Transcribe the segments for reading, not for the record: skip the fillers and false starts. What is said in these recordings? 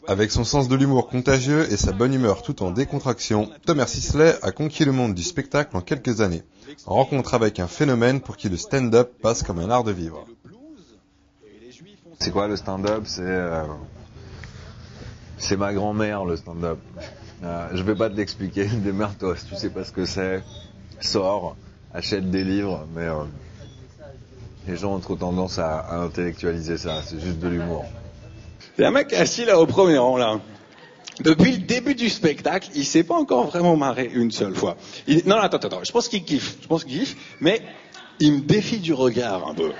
Avec son sens de l'humour contagieux et sa bonne humeur tout en décontraction, Thomas Sisley a conquis le monde du spectacle en quelques années. En rencontre avec un phénomène pour qui le stand-up passe comme un art de vivre. C'est quoi le stand-up? C'est ma grand-mère, le stand-up. Je vais pas te l'expliquer, démerde-toi, si tu sais pas ce que c'est, sors, achète des livres, mais les gens ont trop tendance à intellectualiser ça, c'est juste de l'humour. Il y a un mec assis là au premier rang là. Depuis le début du spectacle, il s'est pas encore vraiment marré une seule fois. Non, attends, je pense qu'il kiffe, mais il me défie du regard un peu.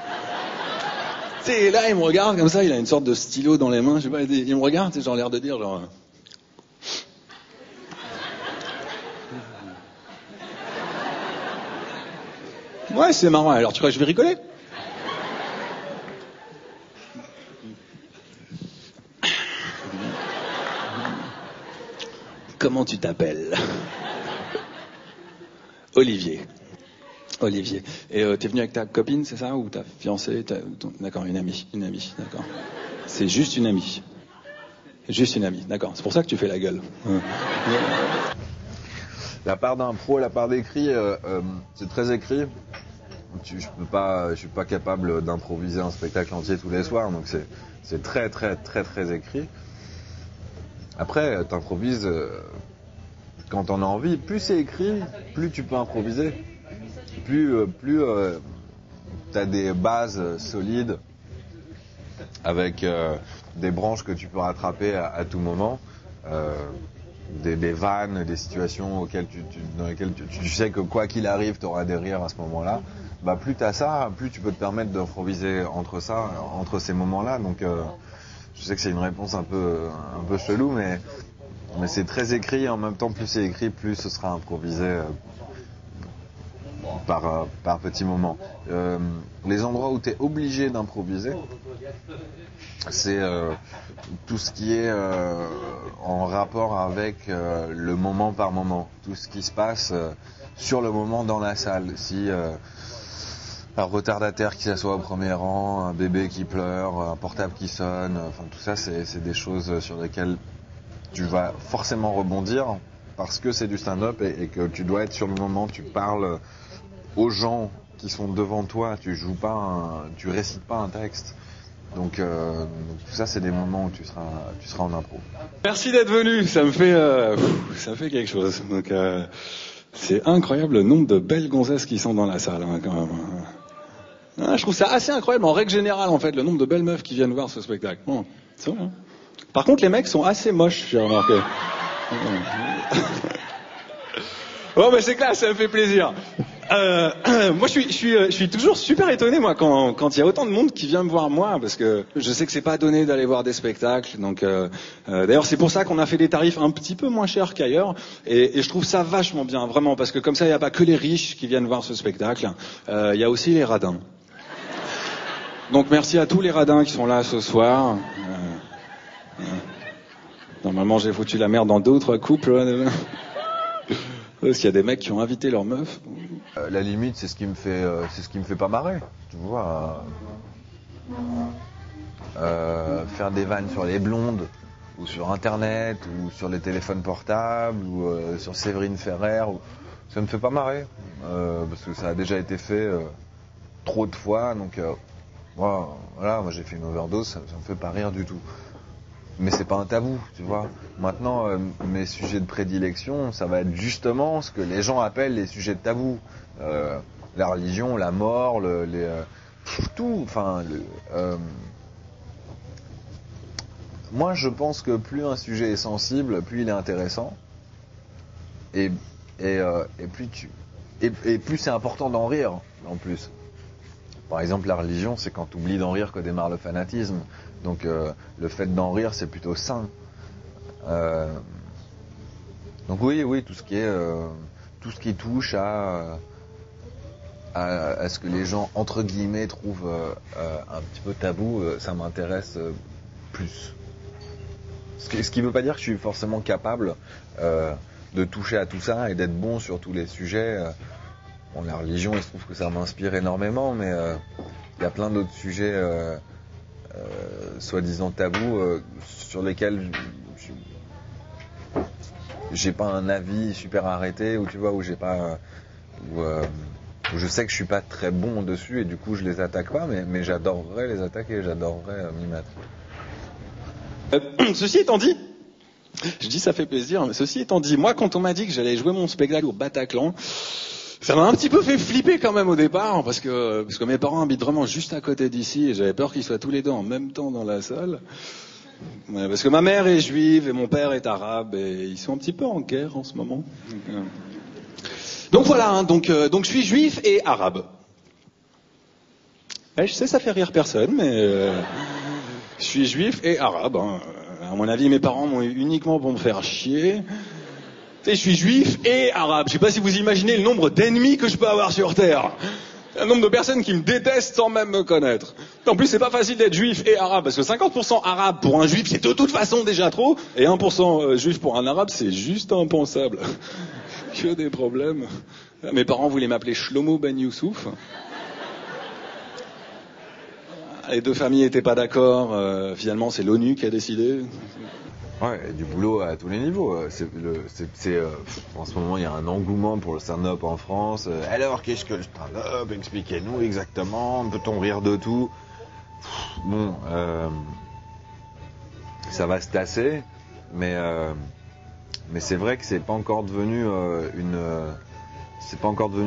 Tu sais, là il me regarde comme ça, il a une sorte de stylo dans les mains, je sais pas, il me regarde, j'ai l'air de dire genre... Ouais, c'est marrant, alors tu crois que je vais rigoler? Comment tu t'appelles? Olivier. Et t'es venu avec ta copine, c'est ça? Ou ta fiancée? D'accord, une amie, d'accord. C'est juste une amie. D'accord. C'est pour ça que tu fais la gueule. La part d'impro, la part d'écrit, c'est très écrit. Je suis pas capable d'improviser un spectacle entier tous les soirs, donc c'est très écrit. Après, t'improvises quand t'en as envie. Plus c'est écrit, plus tu peux improviser. Plus t'as des bases solides avec des branches que tu peux rattraper à tout moment. Des vannes, des situations dans lesquelles tu sais que quoi qu'il arrive, t'auras des rires à ce moment-là. Bah plus t'as ça, plus tu peux te permettre d'improviser entre ces moments-là. Donc je sais que c'est une réponse un peu chelou, mais c'est très écrit. En même temps, plus c'est écrit, plus ce sera improvisé par petits moments. Les endroits où t'es obligé d'improviser, c'est tout ce qui est en rapport avec le moment par moment, tout ce qui se passe sur le moment dans la salle. Si un retardataire qui s'assoit au premier rang, un bébé qui pleure, un portable qui sonne, enfin tout ça c'est des choses sur lesquelles tu vas forcément rebondir parce que c'est du stand-up et que tu dois être sur le moment, tu parles aux gens qui sont devant toi, tu récites pas un texte. Donc tout ça c'est des moments où tu seras en impro. Merci d'être venu, ça me fait quelque chose. Donc c'est incroyable le nombre de belles gonzesses qui sont dans la salle quand même. Je trouve ça assez incroyable en règle générale en fait le nombre de belles meufs qui viennent voir ce spectacle. Bon, c'est vrai. Par contre les mecs sont assez moches, j'ai remarqué. Bon mais c'est classe, ça me fait plaisir. Moi je suis toujours super étonné moi quand il y a autant de monde qui vient me voir moi parce que je sais que c'est pas donné d'aller voir des spectacles donc d'ailleurs c'est pour ça qu'on a fait des tarifs un petit peu moins chers qu'ailleurs et je trouve ça vachement bien vraiment parce que comme ça il y a pas que les riches qui viennent voir ce spectacle, il y a aussi les radins. Donc merci à tous les radins qui sont là ce soir. Normalement j'ai foutu la merde dans 2 ou 3 couples. Parce qu'il y a des mecs qui ont invité leur meuf. La limite, c'est ce qui me fait pas marrer. Tu vois, faire des vannes sur les blondes, ou sur Internet, ou sur les téléphones portables, ou sur Séverine Ferrer, ça me fait pas marrer. Parce que ça a déjà été fait trop de fois, donc moi j'ai fait une overdose, ça me fait pas rire du tout. Mais c'est pas un tabou, tu vois. Maintenant, mes sujets de prédilection, ça va être justement ce que les gens appellent les sujets de tabou. La religion, la mort, tout. Enfin, moi, je pense que plus un sujet est sensible, plus il est intéressant. Et plus c'est important d'en rire, en plus. Par exemple, la religion, c'est quand tu oublies d'en rire que démarre le fanatisme. Donc le fait d'en rire, c'est plutôt sain. Donc oui, tout ce qui touche à ce que les gens entre guillemets trouvent un petit peu tabou, ça m'intéresse plus. Ce qui veut pas dire que je suis forcément capable de toucher à tout ça et d'être bon sur tous les sujets. Bon, la religion, il se trouve que ça m'inspire énormément, mais il y a plein d'autres sujets soi-disant tabous sur lesquels j'ai pas un avis super arrêté, ou tu vois, où j'ai pas, où je sais que je suis pas très bon dessus et du coup je les attaque pas, mais j'adorerais les attaquer, j'adorerais m'y mettre. Ceci étant dit, je dis ça fait plaisir, mais ceci étant dit, moi quand on m'a dit que j'allais jouer mon spectacle au Bataclan, ça m'a un petit peu fait flipper quand même au départ, parce que mes parents habitent vraiment juste à côté d'ici et j'avais peur qu'ils soient tous les deux en même temps dans la salle. Ouais, parce que ma mère est juive et mon père est arabe et ils sont un petit peu en guerre en ce moment. Donc voilà, hein, donc je suis juif et arabe. Ouais, je sais, ça fait rire personne, mais je suis juif et arabe. Hein. À mon avis, mes parents m'ont eu uniquement pour me faire chier. Et je suis juif et arabe. Je sais pas si vous imaginez le nombre d'ennemis que je peux avoir sur Terre. Un nombre de personnes qui me détestent sans même me connaître. En plus, c'est pas facile d'être juif et arabe, parce que 50% arabe pour un juif, c'est de toute façon déjà trop, et 1% juif pour un arabe, c'est juste impensable. Que des problèmes. Mes parents voulaient m'appeler Shlomo Ben Youssouf. Les deux familles n'étaient pas d'accord. Finalement, c'est l'ONU qui a décidé. Ouais, et du boulot à tous les niveaux. En ce moment, il y a un engouement pour le stand-up en France. Alors, qu'est-ce que le stand-up? Expliquez-nous exactement. Peut-on rire de tout? Bon, ça va se tasser, mais c'est vrai que c'est pas encore devenu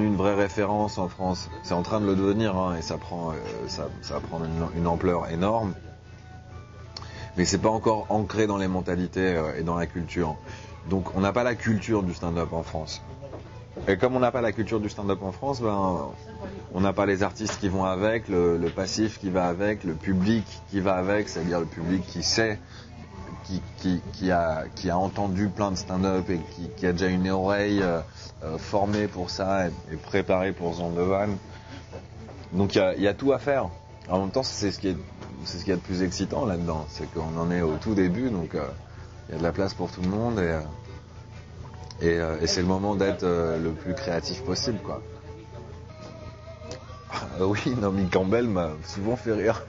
une vraie référence en France. C'est en train de le devenir, hein, et ça va prendre une ampleur énorme. Mais c'est pas encore ancré dans les mentalités et dans la culture. Donc on n'a pas la culture du stand-up en France. Et comme on n'a pas la culture du stand-up en France, on n'a pas les artistes qui vont avec, le passif qui va avec, le public qui va avec, c'est-à-dire le public qui sait, qui a entendu plein de stand-up et qui a déjà une oreille formée pour ça et préparée pour ce genre de vanne. Donc il y a tout à faire. En même temps, c'est ce qu'il y a de plus excitant là-dedans, c'est qu'on en est au tout début, donc il y a de la place pour tout le monde et c'est le moment d'être le plus créatif possible, quoi. Oui, Naomi Campbell m'a souvent fait rire.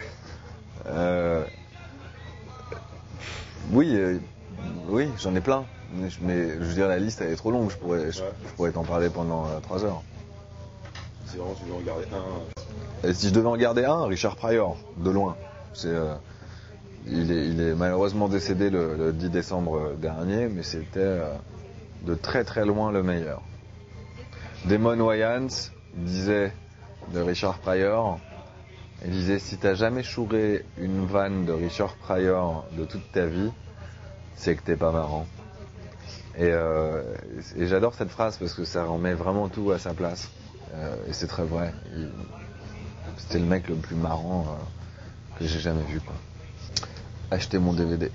Oui, j'en ai plein, mais je veux dire, la liste elle est trop longue, je pourrais t'en parler pendant 3 heures. Si vraiment tu veux en garder un. Et si je devais en garder un, Richard Pryor, de loin. Il est malheureusement décédé le 10 décembre dernier, mais c'était de très très loin le meilleur. Damon Wayans disait de Richard Pryor, il disait: si t'as jamais chouré une vanne de Richard Pryor de toute ta vie, c'est que t'es pas marrant. Et j'adore cette phrase parce que ça remet vraiment tout à sa place. Et c'est très vrai. C'était le mec le plus marrant que j'ai jamais vu, quoi. Achetez mon DVD.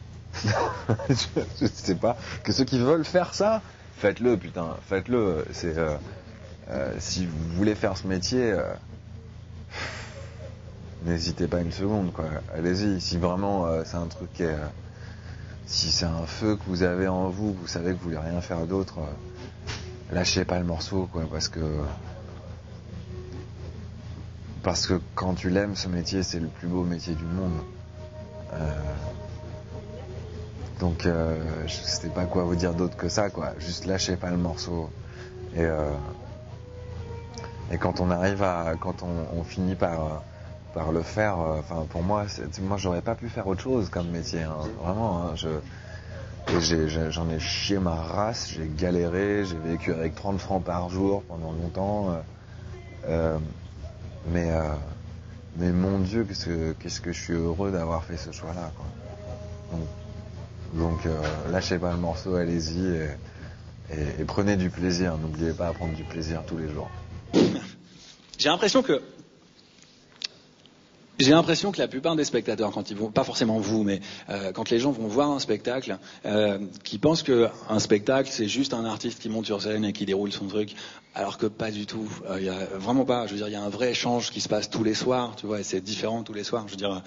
je sais pas. Que ceux qui veulent faire ça, faites-le, putain. Faites-le. Si vous voulez faire ce métier, n'hésitez pas une seconde, quoi. Allez-y. Si vraiment c'est un truc qui est... si c'est un feu que vous avez en vous, vous savez que vous voulez rien faire d'autre, lâchez pas le morceau, quoi. Parce que quand tu l'aimes, ce métier, c'est le plus beau métier du monde. Donc, je sais pas quoi vous dire d'autre que ça, quoi. Juste lâchez pas le morceau. Et quand on finit par le faire, pour moi, moi, j'aurais pas pu faire autre chose comme métier, hein. Vraiment, hein, j'en ai chié ma race, j'ai galéré, j'ai vécu avec 30 francs par jour pendant longtemps. Mais mon Dieu, qu'est-ce que je suis heureux d'avoir fait ce choix-là, quoi. Donc lâchez pas le morceau, allez-y et prenez du plaisir. N'oubliez pas à prendre du plaisir tous les jours. J'ai l'impression que la plupart des spectateurs, quand ils vont, pas forcément vous, mais quand les gens vont voir un spectacle, qui pensent que un spectacle c'est juste un artiste qui monte sur scène et qui déroule son truc, alors que pas du tout. Il y a vraiment pas. Je veux dire, il y a un vrai échange qui se passe tous les soirs, tu vois, et c'est différent tous les soirs. Je veux dire,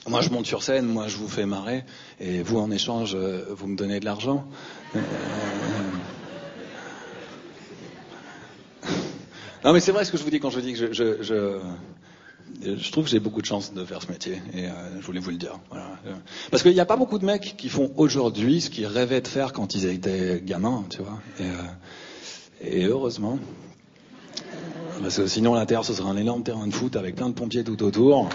moi je monte sur scène, moi je vous fais marrer, et vous en échange, vous me donnez de l'argent. Non mais c'est vrai ce que je vous dis quand je dis que je trouve que j'ai beaucoup de chance de faire ce métier et je voulais vous le dire. Voilà. Parce qu'il n'y a pas beaucoup de mecs qui font aujourd'hui ce qu'ils rêvaient de faire quand ils étaient gamins, tu vois. Et heureusement. Parce que sinon la Terre ce serait un énorme terrain de foot avec plein de pompiers tout autour.